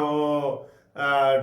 ਉਹ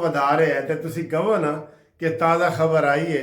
ਵਧਾ ਰਿਹਾ ਹੈ ਤੇ ਤੁਸੀਂ ਕਹੋ ਨਾ ਕਿ ਤਾਜ਼ਾ ਖਬਰ ਆਈ ਹੈ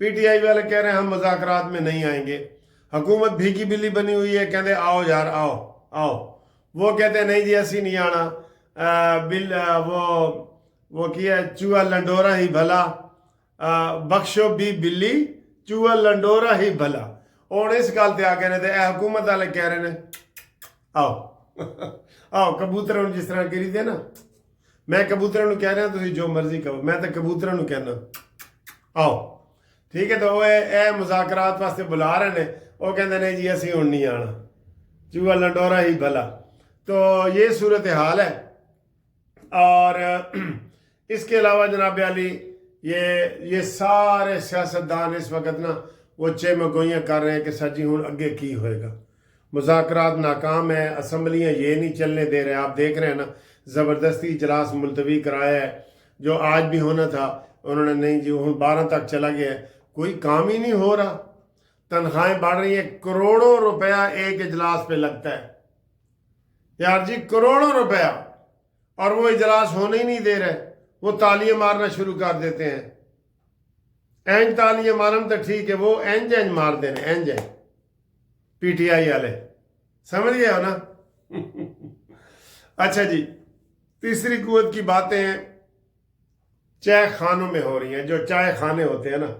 PTI والے کہہ رہے ہیں ہم مذاکرات میں نہیں آئیں گے. حکومت بھیگی بلی بنی ہوئی ہے, کہتے آؤ یار آؤ آؤ. وہ کہتے ہیں نہیں جی اسی نہیں آنا. وہ کیا چوہا لنڈورا ہی بھلا, بخشو بھی بلی چوہا لنڈورا ہی بھلا. اور اس گل تے آ کے نے اے حکومت والے کہہ رہے ہیں آؤ آؤ. کبوتروں جس طرح کری دے نا, میں کبوتروں کہہ رہا تھی جو مرضی کہو, میں تو کبوتروں کہنا آؤ. ٹھیک ہے, تو وہ اے مذاکرات واسطے بلا رہے ہیں. وہ کہتے نہیں جی اسی ہوں نہیں آنا, چوہا لنڈورا ہی بھلا. تو یہ صورتحال ہے. اور اس کے علاوہ جناب علی یہ سارے سیاستدان اس وقت نا وہ چمگوئیاں کر رہے ہیں کہ سر جی ہوں اگے کی ہوئے گا. مذاکرات ناکام ہیں, اسمبلیاں یہ نہیں چلنے دے رہے. آپ دیکھ رہے ہیں نا زبردستی اجلاس ملتوی کرایا ہے, جو آج بھی ہونا تھا انہوں نے نہیں جی ہوں 12 تک چلا گیا ہے. کوئی کام ہی نہیں ہو رہا. تنخواہیں بڑھ رہی ہیں, کروڑوں روپیہ ایک اجلاس پہ لگتا ہے یار جی, کروڑوں روپیہ. اور وہ اجلاس ہونے ہی نہیں دے رہے, وہ تالیاں مارنا شروع کر دیتے ہیں. اینج تالیاں مارن تو ٹھیک ہے, وہ اینج مار دینے اینج. PTI والے سمجھ گئے ہو نا. اچھا جی, تیسری قوت کی باتیں چائے خانوں میں ہو رہی ہیں. جو چائے خانے ہوتے ہیں نا,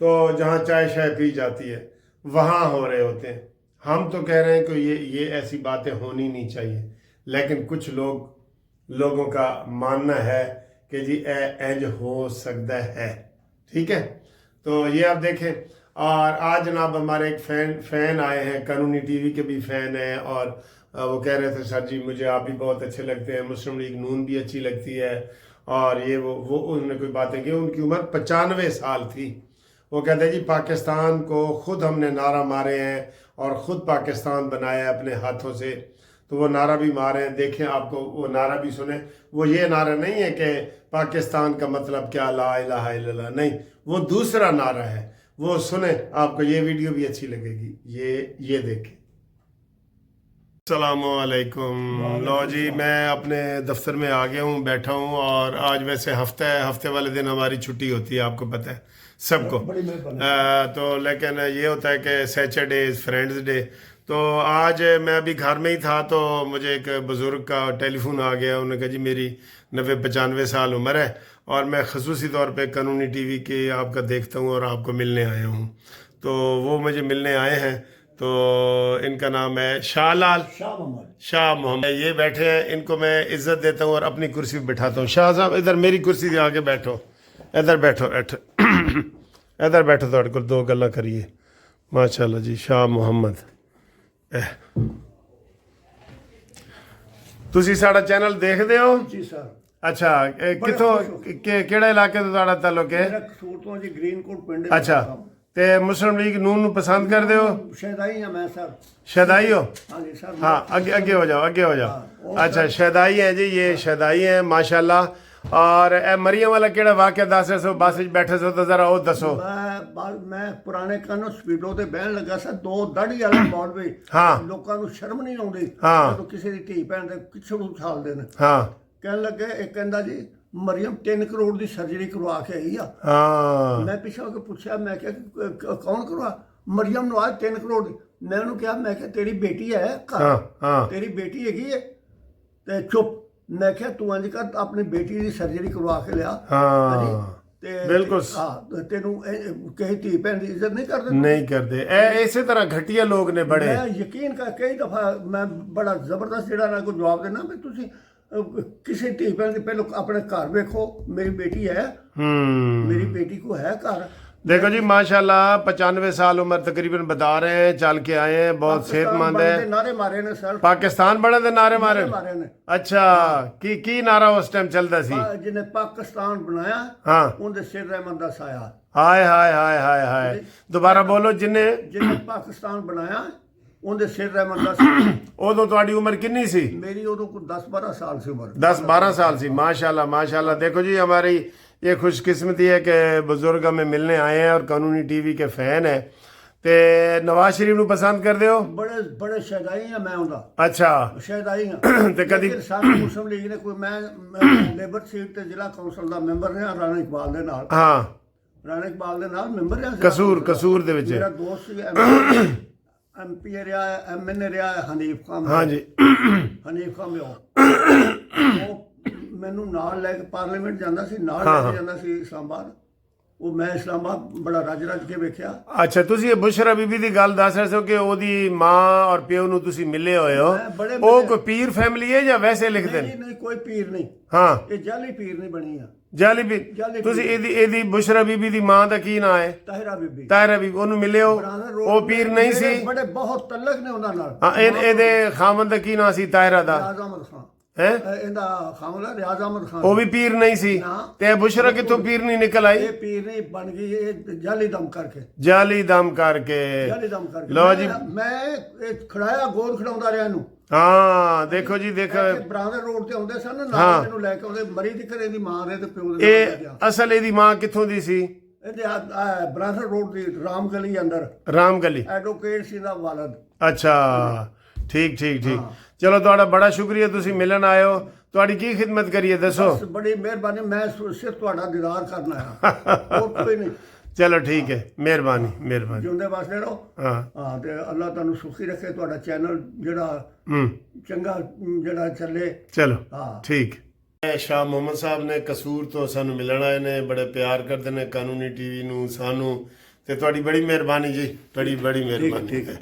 تو جہاں چائے شائے پی جاتی ہے وہاں ہو رہے ہوتے ہیں. ہم تو کہہ رہے ہیں کہ یہ ایسی باتیں ہونی نہیں چاہیے, لیکن کچھ لوگوں کا ماننا ہے کہ جی اینج ہو سکتا ہے. ٹھیک ہے, تو یہ آپ دیکھیں. اور آج جناب ہمارے ایک فین آئے ہیں, قانونی ٹی وی کے بھی فین ہیں, اور وہ کہہ رہے تھے سر جی مجھے آپ بھی بہت اچھے لگتے ہیں, مسلم لیگ نون بھی اچھی لگتی ہے. اور یہ وہ انہوں نے کوئی باتیں کی. ان کی عمر 95 سال تھی. وہ کہتے ہیں جی پاکستان کو خود ہم نے نعرہ مارے ہیں اور خود پاکستان بنایا ہے اپنے ہاتھوں سے. تو وہ نعرہ بھی مارے ہیں, دیکھیں آپ کو وہ نعرہ بھی سنیں. وہ یہ نعرہ نہیں ہے کہ پاکستان کا مطلب کیا لا الہ الا اللہ, نہیں, وہ دوسرا نعرہ ہے. وہ سنیں, آپ کو یہ ویڈیو بھی اچھی لگے گی. یہ دیکھیں. السلام علیکم. لو جی میں اپنے دفتر میں آ گیا ہوں, بیٹھا ہوں. اور آج ویسے ہفتہ ہے, ہفتے والے دن ہماری چھٹی ہوتی ہے, آپ کو پتہ ہے سب کو. تو لیکن یہ ہوتا ہے کہ سیچرڈے از فرینڈز ڈے. تو آج میں ابھی گھر میں ہی تھا, تو مجھے ایک بزرگ کا ٹیلی فون آ گیا. انہوں نے کہا جی میری 90-95 سال عمر ہے, اور میں خصوصی طور پہ قانونی ٹی وی کے آپ کا دیکھتا ہوں اور آپ کو ملنے آیا ہوں. تو وہ مجھے ملنے آئے ہیں. تو ان کا نام ہے شاہ محمد. یہ بیٹھے ہیں, ان کو میں عزت دیتا ہوں اور اپنی کرسی پہ بٹھاتا ہوں. شاہ صاحب ادھر میری کرسی دے آگے بیٹھو, ادھر بیٹھو, ادھر بیٹھو, تو کو 2 گلاں کریے. ماشاء اللہ جی. شاہ محمد, تسی ساڑا چینل دیکھتے ہو جی سر. اچھا, کتوں کیڑا علاقے تو تہاڑا تعلق ہے؟ سورتوں جی گرین کوٹ پنڈ. اچھا, تے مسلم لیگ نون نو پسند کر دے ہو؟ شہدائی ہیں میں سر. شہدائی ہو؟ ہاں جی سر. ہاں اگے ہو جاؤ, اگے ہو جاؤ. اچھا شہدائی ہیں جی, یہ شہدائی ہیں ماشاءاللہ. اور اے مریم والا کیڑا واقعہ دس سو, بس بیٹھے سو تو ذرا وہ دسو. میں پرانے کانوں سپیڈوں تے بہن لگا سا, 2 دڑی والے مولوی لوکاں نوں شرم نہیں آؤندی جدوں کسی دی دھی بہن دے پچھڑ اچھال دے. ہاں کہن لگے, ایک کہندا جی مریم 3 کروڑ دی سرجری کروا کے آئی آ. میں پیچھے ہو کے پوچھا, میں کہ کون کروا؟ مریم نو آج 3 کروڑ دی. میں انہوں کہا, میں کہ تیری بیٹی ہے گھر, تیری بیٹی ہے تے چپ. میں کہ تو انج کر اپنی بیٹی دی سرجری کروا کے لیا. بالکل تینوں کہیں دھی بہن دی عزت نہیں کرتے. اسی طرح گھٹیا لوگ نے بڑے. میں یقین کر کئی دفعہ میں بڑا زبردست جڑا نہ کوئی جواب دینا بھی تسی کسی دھی بہن دی پہلو اپنے گھر ویکھو. میری بیٹی ہے, میری بیٹی کو ہے گھر. دیکھو جی ماشاءاللہ 95 سال عمر تقریباً بتا رہے ہیں, چل کے آئے ہیں, بہت صحت مند ہے. نعرے مارے نے سر, پاکستان بڑے دے نعرے مارے نے. اچھا, کی نعرہ اس ٹائم چلتا سی؟ جنہیں پاکستان بنایا ہاں, ان دے سر رحمت دا سایہ. ہائے ہائے ہائے ہائے ہائے, دوبارہ بولو. جنہیں پاکستان بنایا ان دے سر رحمت دا سایہ. ادو تہاڈی عمر کنی سی؟ میری ادو کو 10-12 سال سی عمر. 10-12 سال سی. ماشاءاللہ ماشاءاللہ. دیکھو جی ہماری یہ خوش قسمتی ہے کہ بزرگ ہمیں ملنے آئے ہیں اور قانونی ٹی وی کے فین ہیں. تے نواز شریف نو پسند کر دیو؟ بڑے شہدائی ہیں میں ہوندا. اچھا شہدائی ہیں. تے کدی ساری مسلم لیگ نے کوئی, میں لیبر سیٹ تے ضلع کونسل دا ممبر رہا رانا اقبال دے نال. ہاں ਰਾਣਾ ਇਕਬਾਲ ਦੇ ਨਾਲ ਮੈਂਬਰ ਰਿਹਾ ਸੀ ਕਸੂਰ ਦੇ ਵਿੱਚ ਮੇਰਾ ਦੋਸਤ ਸੀ ਐਮਪੀ ਰਿਹਾ ਐਮਐਨਏ ਰਿਹਾ ਹਨੀਫ ਖਾਨ ਹਾਂਜੀ ਹਨੀਫ ਖਾਨ ਉਹ ਮੈਨੂੰ ਨਾਲ ਲੈ ਕੇ ਪਾਰਲੀਮੈਂਟ ਜਾਂਦਾ ਸੀ ਨਾਲ ਲੈ ਕੇ ਜਾਂਦਾ ਸੀ ਇਸਲਾਮਾਬਾਦ ਉਹ ਮੈਂ ਇਸਲਾਮਾਬਾਦ ਬੜਾ ਰੱਜ ਕੇ ਵੇਖਿਆ ਅੱਛਾ ਤੁਸੀਂ ਇਹ ਬੁਸ਼ਰਾ ਬੀਬੀ ਦੀ ਗੱਲ ਦੱਸ ਰਹੇ ਹੋ ਕਿ ਉਹਦੀ ਮਾਂ ਔਰ ਪਿਓ ਨੂੰ ਤੁਸੀਂ ਮਿਲੇ ਹੋਏ ਹੋ ਉਹ ਕੋਈ ਪੀਰ ਫੈਮਿਲੀ ਹੈ ਜਾਂ ਵੈਸੇ ਲਿਖਦੇ ਨੇ ਨਹੀਂ ਕੋਈ ਪੀਰ ਨਹੀਂ ਹਾਂ ਇਹ ਜਾਲੀ ਪੀਰ ਨਹੀਂ ਬਣੀ ਆ ਜਾਲੀ ਪੀਰ ਤੁਸੀਂ ਇਹਦੀ ਬੁਸ਼ਰਾ ਬੀਬੀ ਦੀ ਮਾਂ ਦਾ ਕੀ ਨਾਂ ਹੈ ਤਾਹਿਰਾ ਬੀਬੀ ਉਹਨੂੰ ਮਿਲੇ ਹੋ ਉਹ ਪੀਰ ਨਹੀਂ ਸੀ ਬੜੇ ਬਹੁਤ ਤਲਕ ਨੇ ਉਹਨਾਂ ਨਾਲ ਹਾਂ ਇਹਦੇ ਖਾਮਨ ਦਾ ਕੀ ਨਾਂ ਸੀ ਤਾਹਿਰਾ ਦਾ ਰਿਆਜ਼ ਅਹਿਮਦ ਖਾਨ ਹੈ ਇਹਦਾ ਖਾਮਲਾ ਰਿਆਜ਼ ਅਹਿਮਦ ਖਾਨ ਉਹ ਵੀ ਪੀਰ ਨਹੀਂ ਸੀ ਤੇ ਬੁਸ਼ਰਾ ਕਿੱਥੋਂ ਪੀਰ ਨਹੀਂ ਨਿਕਲ ਆਈ ਇਹ ਪੀਰ ਨਹੀਂ ਬਣ ਗਈ ਇਹ ਜਾਲੀ ਦਮ ਕਰਕੇ ਲਓ ਜੀ ਮੈਂ ਇਹ ਖੜਾਇਆ ਗੋਲ ਖੜਾਉਂਦਾ ਰਿਹਾ ਇਹਨੂੰ ਹਾਂ ਦੇਖੋ ਜੀ ਦੇਖੋ ਬਰਾਦਰ ਰੋਡ ਤੇ ਆਉਂਦੇ ਸਨ ਨਾਲ ਮੈਨੂੰ ਲੈ ਕੇ ਆਉਂਦੇ ਮਰੀ ਦੀ ਘਰੇ ਦੀ ਮਾਂ ਦੇ ਤੇ ਪਿਓ ਦੇ ਇਹ ਅਸਲ ਇਹਦੀ ਮਾਂ ਕਿੱਥੋਂ ਦੀ ਸੀ ਇਹਦੇ ਬਰਾਦਰ ਰੋਡ ਦੀ ਰਾਮ ਗਲੀ ਅੰਦਰ ਰਾਮ ਗਲੀ ਐਡਵੋਕੇਟ ਸੀ ਦਾ ਵਾਲਦ ਅੱਛਾ ਠੀਕ ਚਲੋ ਤੁਹਾਡਾ ਬੜਾ ਸ਼ੁਕਰੀਆ ਤੁਸੀਂ ਮਿਲਣ ਆਏ ਹੋ ਤੁਹਾਡੀ ਕੀ ਖਿਦਮਤ ਕਰੀਏ ਦੱਸੋ ਬੜੀ ਮਿਹਰਬਾਨੀ ਮੈਂ ਸਿਰਫ ਤੁਹਾਡਾ ਦੀਦਾਰ ਕਰਨਾ ਹੈ ਹੋਰ ਕੋਈ ਨਹੀਂ ਚਲੋ ਠੀਕ ਹੈ ਮਿਹਰਬਾਨੀ ਜਿਉਂਦੇ ਵਾਸਤੇ ਰਹੋ ਹਾਂ ਤੇ ਅੱਲਾਹ ਤੁਹਾਨੂੰ ਸੁਖੀ ਰੱਖੇ ਤੁਹਾਡਾ ਚੈਨਲ ਜਿਹੜਾ ਚੰਗਾ ਜਿਹੜਾ ਚੱਲੇ ਚਲੋ ਠੀਕ ਸ਼ਾਹ ਮੁਹੰਮਦ ਸਾਹਿਬ ਨੇ ਕਸੂਰ ਤੋਂ ਸਾਨੂੰ ਮਿਲਣ ਆਏ ਨੇ ਬੜੇ ਪਿਆਰ ਕਰਦੇ ਨੇ ਕਾਨੂੰਨੀ ਟੀਵੀ ਨੂੰ ਸਾਨੂੰ ਤੇ ਤੁਹਾਡੀ ਬੜੀ ਮਿਹਰਬਾਨੀ ਜੀ ਤੁਹਾਡੀ ਬੜੀ ਮਿਹਰਬਾਨੀ ਠੀਕ ਹੈ